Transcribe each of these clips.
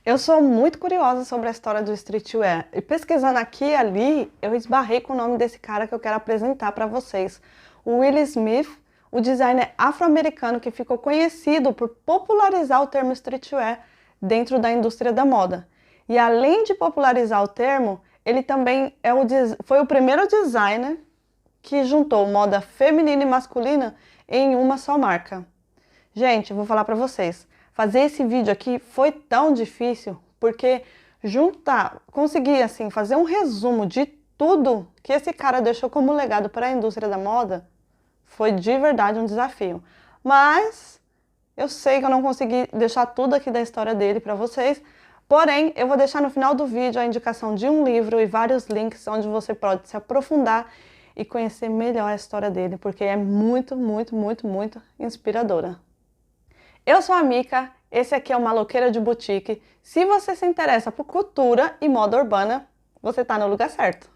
Eu sou muito curiosa sobre a história do streetwear e pesquisando aqui e ali, eu esbarrei com o nome desse cara que eu quero apresentar para vocês. O Will Smith, o designer afro-americano que ficou conhecido por popularizar o termo streetwear dentro da indústria da moda. E além de popularizar o termo, ele também foi o primeiro designer que juntou moda feminina e masculina em uma só marca. Gente, eu vou falar pra vocês, fazer esse vídeo aqui foi tão difícil, porque conseguir assim, fazer um resumo de tudo que esse cara deixou como legado para a indústria da moda, foi de verdade um desafio. Mas eu sei que eu não consegui deixar tudo aqui da história dele para vocês, porém, eu vou deixar no final do vídeo a indicação de um livro e vários links onde você pode se aprofundar e conhecer melhor a história dele, porque é muito, muito, muito, muito inspiradora. Eu sou a Mica, esse aqui é o Maloqueira de Boutique. Se você se interessa por cultura e moda urbana, você está no lugar certo.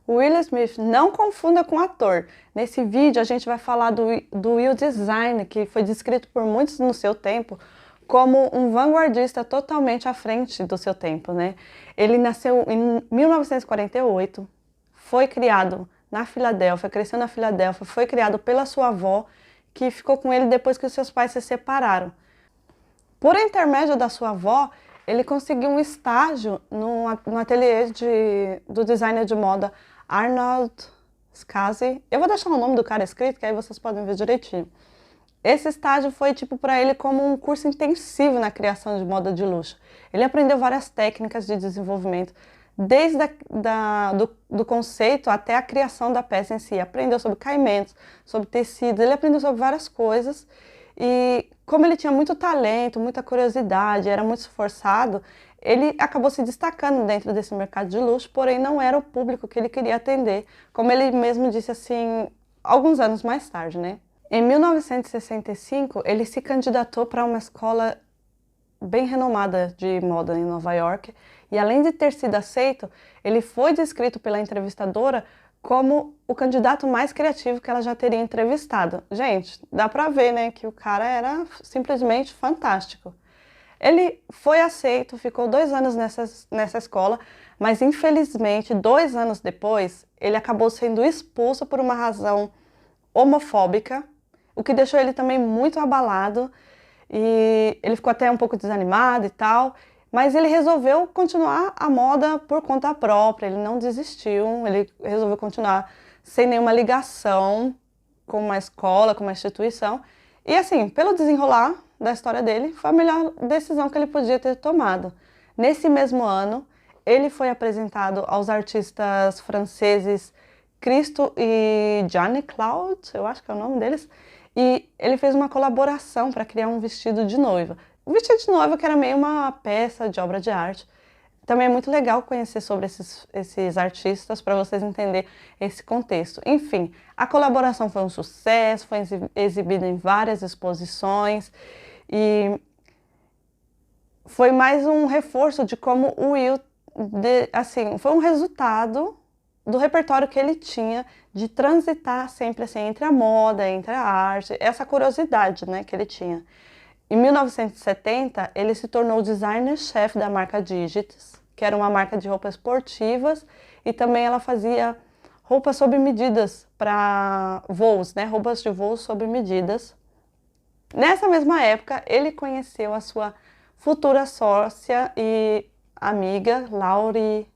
O Will Smith, não confunda com ator. Nesse vídeo a gente vai falar do Will Design, que foi descrito por muitos no seu tempo como um vanguardista totalmente à frente do seu tempo, né? Ele nasceu em 1948, foi criado na Filadélfia, cresceu na Filadélfia, foi criado pela sua avó, que ficou com ele depois que os seus pais se separaram. Por intermédio da sua avó, ele conseguiu um estágio no ateliê do designer de moda Arnold Scaasi. Eu vou deixar o nome do cara escrito, que aí vocês podem ver direitinho. Esse estágio foi tipo para ele como um curso intensivo na criação de moda de luxo. Ele aprendeu várias técnicas de desenvolvimento, desde do conceito até a criação da peça em si. Aprendeu sobre caimentos, sobre tecidos, ele aprendeu sobre várias coisas. E como ele tinha muito talento, muita curiosidade, era muito esforçado, ele acabou se destacando dentro desse mercado de luxo, porém não era o público que ele queria atender, como ele mesmo disse assim, alguns anos mais tarde, né? Em 1965, ele se candidatou para uma escola bem renomada de moda em Nova York, e além de ter sido aceito, ele foi descrito pela entrevistadora como o candidato mais criativo que ela já teria entrevistado. Gente, dá pra ver, né, que o cara era simplesmente fantástico. Ele foi aceito, ficou 2 anos nessa escola, mas infelizmente, 2 anos depois, ele acabou sendo expulso por uma razão homofóbica, o que deixou ele também muito abalado, e ele ficou até um pouco desanimado e tal, mas ele resolveu continuar a moda por conta própria, ele não desistiu, ele resolveu continuar sem nenhuma ligação com uma escola, com uma instituição. E assim, pelo desenrolar da história dele, foi a melhor decisão que ele podia ter tomado. Nesse mesmo ano, ele foi apresentado aos artistas franceses Christo e Jeanne Claude, eu acho que é o nome deles, e ele fez uma colaboração para criar um vestido de noiva. O vestido de noiva que era meio uma peça de obra de arte. Também é muito legal conhecer sobre esses artistas para vocês entenderem esse contexto. Enfim, a colaboração foi um sucesso, foi exibida em várias exposições e foi mais um reforço de como o Will, assim, foi um resultado do repertório que ele tinha de transitar sempre assim entre a moda, entre a arte, essa curiosidade, né, que ele tinha. Em 1970, ele se tornou o designer-chefe da marca Digits, que era uma marca de roupas esportivas, e também ela fazia roupas sob medidas para voos, né, roupas de voo sob medidas. Nessa mesma época, ele conheceu a sua futura sócia e amiga, Laurie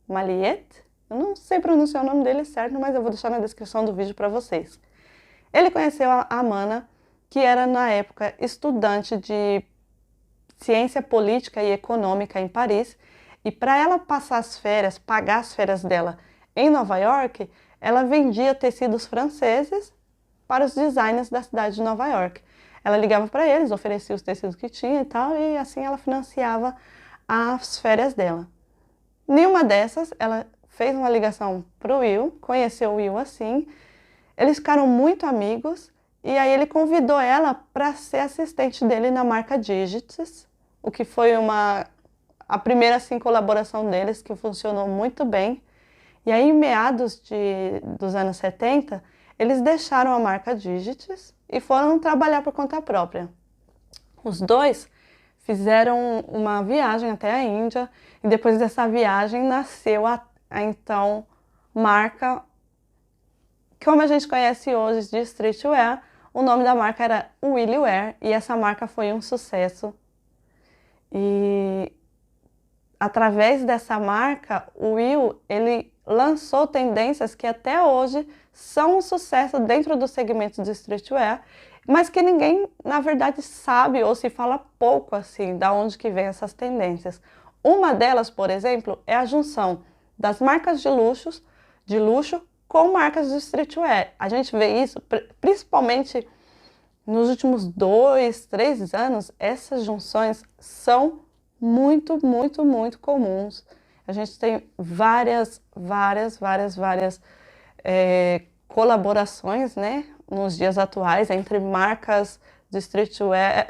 Maliette. Eu não sei pronunciar o nome dele certo, mas eu vou deixar na descrição do vídeo para vocês. Ele conheceu a Amana, que era na época estudante de ciência política e econômica em Paris, e para ela passar as férias, pagar as férias dela em Nova York, ela vendia tecidos franceses para os designers da cidade de Nova York. Ela ligava para eles, oferecia os tecidos que tinha e tal, e assim ela financiava as férias dela. Nenhuma dessas, ela fez uma ligação para o Will, conheceu o Will assim, eles ficaram muito amigos, e aí ele convidou ela para ser assistente dele na marca Digits, o que foi a primeira assim, colaboração deles, que funcionou muito bem. E aí, em meados dos anos 70, eles deixaram a marca Digits e foram trabalhar por conta própria. Os dois fizeram uma viagem até a Índia e depois dessa viagem nasceu a então marca, como a gente conhece hoje de streetwear. O nome da marca era Willy Wear e essa marca foi um sucesso. E através dessa marca, o Will, ele lançou tendências que até hoje são um sucesso dentro do segmento de streetwear, mas que ninguém, na verdade, sabe ou se fala pouco assim, da onde que vem essas tendências. Uma delas, por exemplo, é a junção das marcas de luxo com marcas de streetwear. A gente vê isso principalmente nos últimos 2, 3 anos, essas junções são muito comuns. A gente tem várias colaborações, né, nos dias atuais entre marcas de streetwear,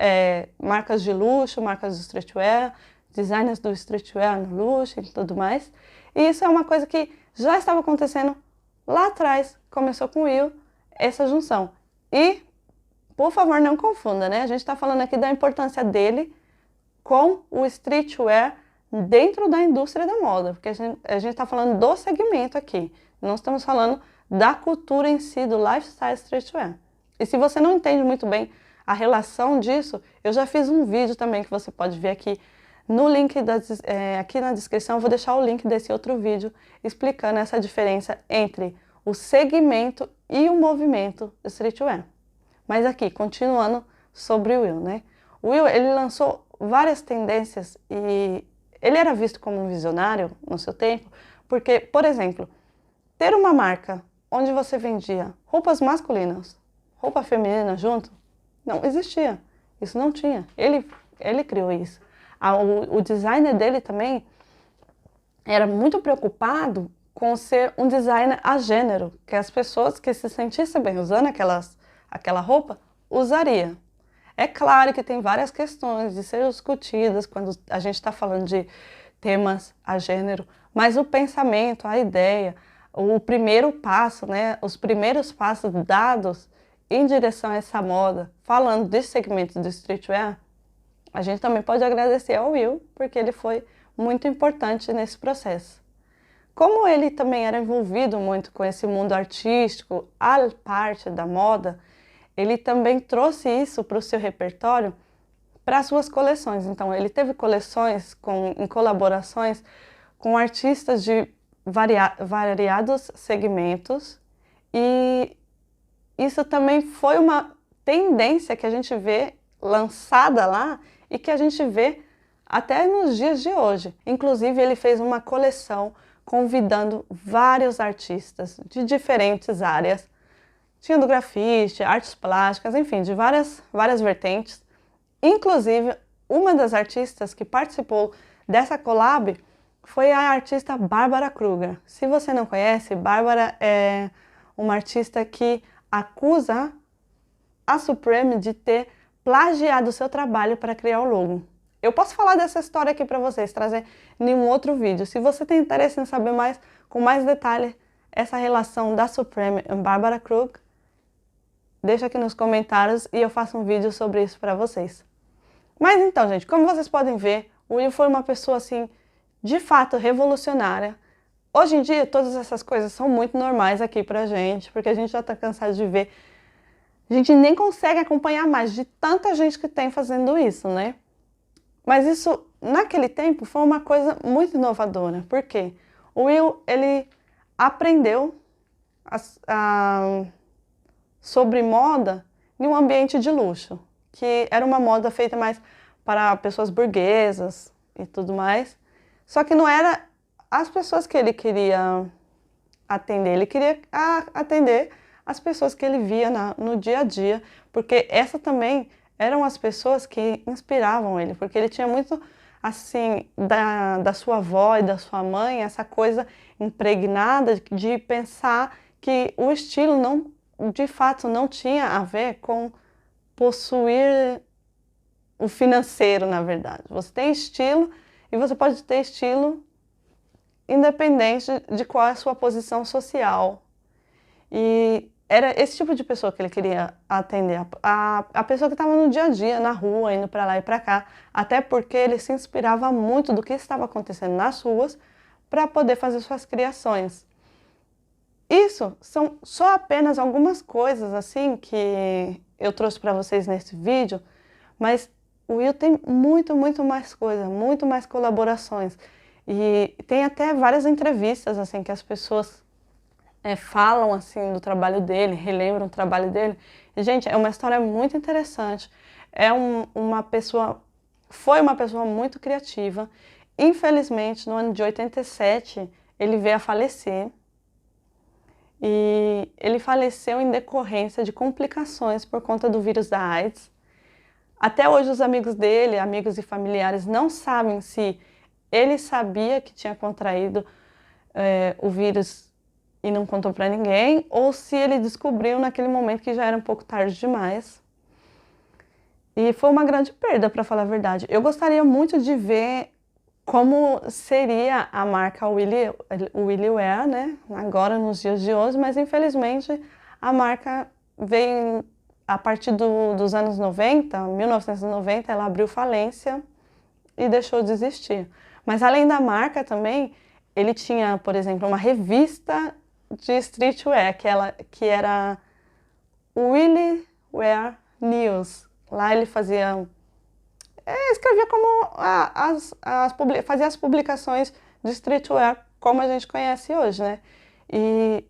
marcas de luxo, marcas de streetwear, designers do streetwear no luxo e tudo mais. E isso é uma coisa que já estava acontecendo lá atrás, começou com o Will, essa junção. E, por favor, não confunda, né? A gente está falando aqui da importância dele com o streetwear dentro da indústria da moda, porque a gente está falando do segmento aqui, não estamos falando da cultura em si, do lifestyle streetwear. E se você não entende muito bem a relação disso, eu já fiz um vídeo também que você pode ver aqui no link, aqui na descrição, eu vou deixar o link desse outro vídeo explicando essa diferença entre o segmento e o movimento streetwear. Mas aqui, continuando sobre o Will, né? O Will, ele lançou várias tendências e ele era visto como um visionário no seu tempo, porque, por exemplo, ter uma marca onde você vendia roupas masculinas, roupa feminina junto, não existia. Isso não tinha. Ele criou isso. O designer dele também era muito preocupado com ser um designer a gênero, que as pessoas que se sentissem bem usando aquela roupa, usaria. É claro que tem várias questões de ser discutidas quando a gente está falando de temas a gênero, mas o pensamento, a ideia, o primeiro passo, né, os primeiros passos dados em direção a essa moda, falando desse segmento do streetwear, a gente também pode agradecer ao Will, porque ele foi muito importante nesse processo. Como ele também era envolvido muito com esse mundo artístico, a parte da moda, ele também trouxe isso para o seu repertório, para as suas coleções. Então, ele teve coleções em colaborações com artistas de variados segmentos, e isso também foi uma tendência que a gente vê lançada lá e que a gente vê até nos dias de hoje. Inclusive, ele fez uma coleção convidando vários artistas de diferentes áreas. Tinha do grafite, artes plásticas, enfim, de várias vertentes. Inclusive, uma das artistas que participou dessa collab foi a artista Bárbara Kruger. Se você não conhece, Bárbara é uma artista que acusa a Supreme de ter plagiado o seu trabalho para criar o logo. Eu posso falar dessa história aqui para vocês, trazer em um outro vídeo. Se você tem interesse em saber mais, com mais detalhe, essa relação da Supreme e Bárbara Kruger, deixa aqui nos comentários e eu faço um vídeo sobre isso para vocês. Mas então, gente, como vocês podem ver, o Will foi uma pessoa, assim, de fato revolucionária. Hoje em dia, todas essas coisas são muito normais aqui pra gente, porque a gente já tá cansado de ver. A gente nem consegue acompanhar mais de tanta gente que tem fazendo isso, né? Mas isso, naquele tempo, foi uma coisa muito inovadora. Por quê? O Will, ele aprendeu sobre moda em um ambiente de luxo, que era uma moda feita mais para pessoas burguesas e tudo mais. Só que não era as pessoas que ele queria atender, ele queria atender as pessoas que ele via no dia a dia, porque essa também eram as pessoas que inspiravam ele, porque ele tinha muito, assim, da sua avó e da sua mãe, essa coisa impregnada de pensar que o estilo não, de fato, não tinha a ver com possuir o financeiro, na verdade. Você tem estilo e você pode ter estilo independente de qual é a sua posição social. E era esse tipo de pessoa que ele queria atender, a pessoa que estava no dia a dia, na rua, indo para lá e para cá, até porque ele se inspirava muito do que estava acontecendo nas ruas para poder fazer suas criações. Isso são só apenas algumas coisas assim que eu trouxe para vocês nesse vídeo, mas o Will tem muito mais coisa, muito mais colaborações. E tem até várias entrevistas assim que as pessoas falam assim do trabalho dele, relembram o trabalho dele. E, gente, é uma história muito interessante. Foi uma pessoa muito criativa. Infelizmente, no ano de 87, ele veio a falecer. E ele faleceu em decorrência de complicações por conta do vírus da AIDS. Até hoje os amigos dele, amigos e familiares, não sabem se ele sabia que tinha contraído o vírus e não contou para ninguém, ou se ele descobriu naquele momento que já era um pouco tarde demais. E foi uma grande perda, para falar a verdade. Eu gostaria muito de ver como seria a marca Willy Wear, né? Agora nos dias de hoje, mas infelizmente a marca veio a partir dos anos 90, 1990, ela abriu falência e deixou de existir. Mas além da marca também, ele tinha, por exemplo, uma revista de streetwear, que era Willy Wear News. Lá ele fazia escrevia como fazia as publicações de streetwear como a gente conhece hoje, né? E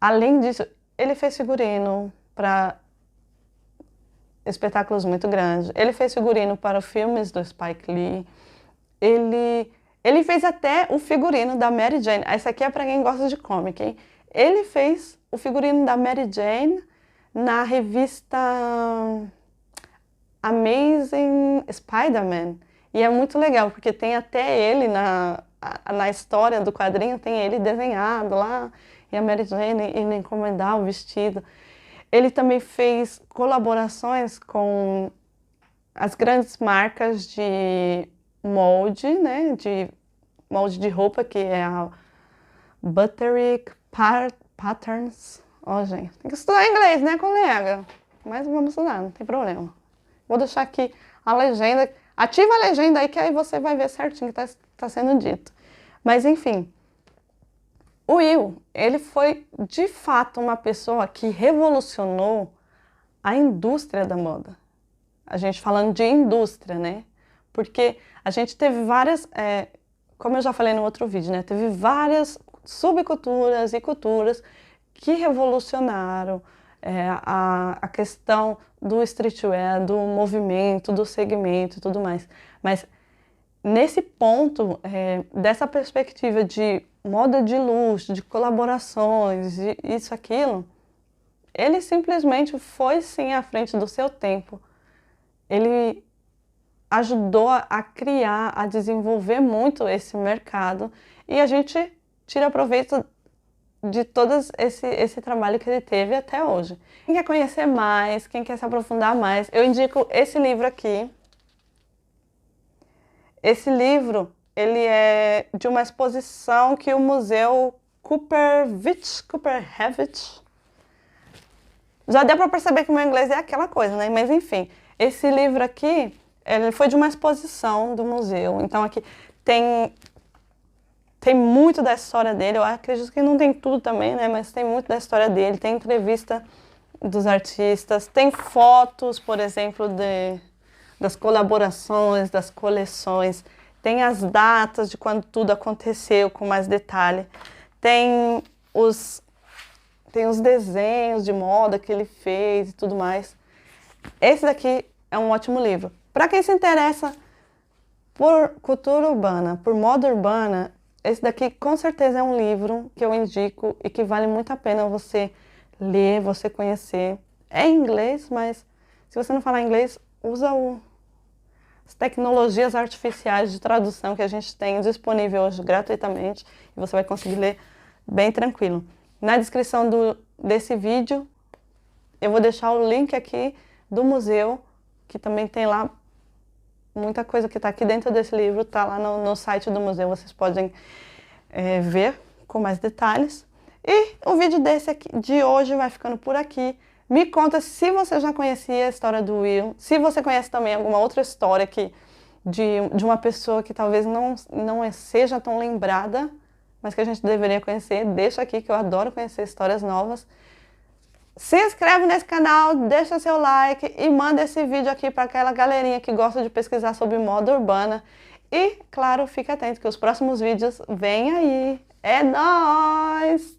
além disso, ele fez figurino para espetáculos muito grandes. Ele fez figurino para filmes do Spike Lee. Ele fez até o figurino da Mary Jane. Essa aqui é para quem gosta de comic, hein? Ele fez o figurino da Mary Jane na revista Amazing Spider-Man. E é muito legal, porque tem até ele na história do quadrinho, tem ele desenhado lá, e a Mary Jane indo encomendar o vestido. Ele também fez colaborações com as grandes marcas de molde, né, de molde de roupa, que é a Butterick Patterns. Ó, gente, tem que estudar inglês, né, colega? Mas vamos estudar, não tem problema. Vou deixar aqui a legenda, ativa a legenda aí que aí você vai ver certinho o que está sendo dito. Mas enfim, o Will, ele foi de fato uma pessoa que revolucionou a indústria da moda. A gente falando de indústria, né? Porque a gente teve várias, como eu já falei no outro vídeo, né? Teve várias subculturas e culturas que revolucionaram a questão do streetwear, do movimento, do segmento e tudo mais. Mas nesse ponto, dessa perspectiva de moda de luxo, de colaborações, de isso, aquilo, ele simplesmente foi sim à frente do seu tempo. Ele ajudou a criar, a desenvolver muito esse mercado e a gente tira proveito de todo esse trabalho que ele teve até hoje. Quem quer conhecer mais, quem quer se aprofundar mais, eu indico esse livro aqui. Esse livro, ele é de uma exposição que o Museu Cooperevich, já deu para perceber que o meu inglês é aquela coisa, né? Mas enfim, esse livro aqui, ele foi de uma exposição do museu. Então aqui tem muito da história dele, eu acredito que não tem tudo também, né? Mas tem muito da história dele, tem entrevista dos artistas, tem fotos, por exemplo, das colaborações, das coleções, tem as datas de quando tudo aconteceu com mais detalhe, tem os desenhos de moda que ele fez e tudo mais. Esse daqui é um ótimo livro. Para quem se interessa por cultura urbana, por moda urbana, esse daqui com certeza é um livro que eu indico e que vale muito a pena você ler, você conhecer. É em inglês, mas se você não falar inglês, usa as tecnologias artificiais de tradução que a gente tem disponível hoje gratuitamente e você vai conseguir ler bem tranquilo. Na descrição desse vídeo eu vou deixar o link aqui do museu, que também tem lá muita coisa que está aqui dentro desse livro, está lá no site do museu, vocês podem ver com mais detalhes. E o vídeo de hoje vai ficando por aqui. Me conta se você já conhecia a história do Will, se você conhece também alguma outra história de uma pessoa que talvez não seja tão lembrada, mas que a gente deveria conhecer. Deixa aqui que eu adoro conhecer histórias novas. Se inscreve nesse canal, deixa seu like e manda esse vídeo aqui para aquela galerinha que gosta de pesquisar sobre moda urbana. E, claro, fique atento que os próximos vídeos vêm aí. É nóis!